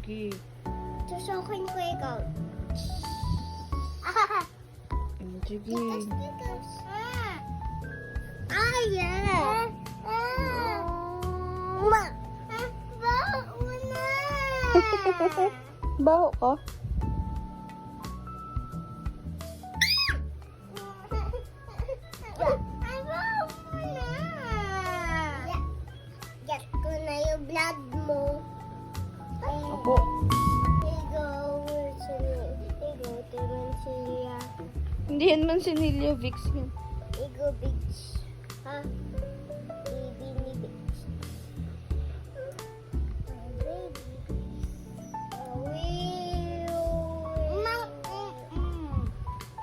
Sige. Susukin ko ikaw. Sige. Ayan. Baho ka? Get ko na yung blood mo. Opo. Igo, Timansilia. Hindi yan man sinilya, Vicks yan. Igo, Beach. Ha? Baby ni Beach. Baby.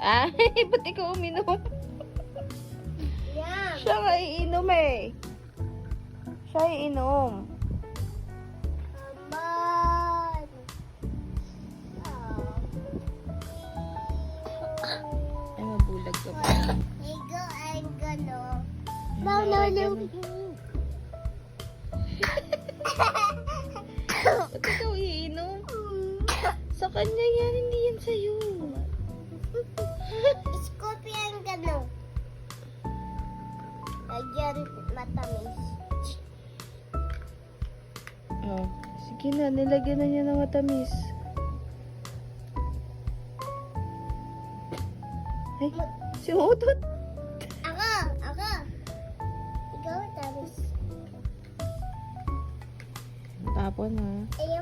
Ay, ba't ikaw uminom? Yan. Siya nga iinom eh. Siya iinom. Aman. Ay, mabulag ka ba? Igo ay gano. Ay, no. Ba't ikaw iinom? Sa kanya yan, hindi yan sa'yo. Scorpion gano. Ayan, matamis. Oh, sige na, nilagyan na niya ng matamis. Ay, si Utot. Ako. Ikaw, tamis. Tapon ha. Ayaw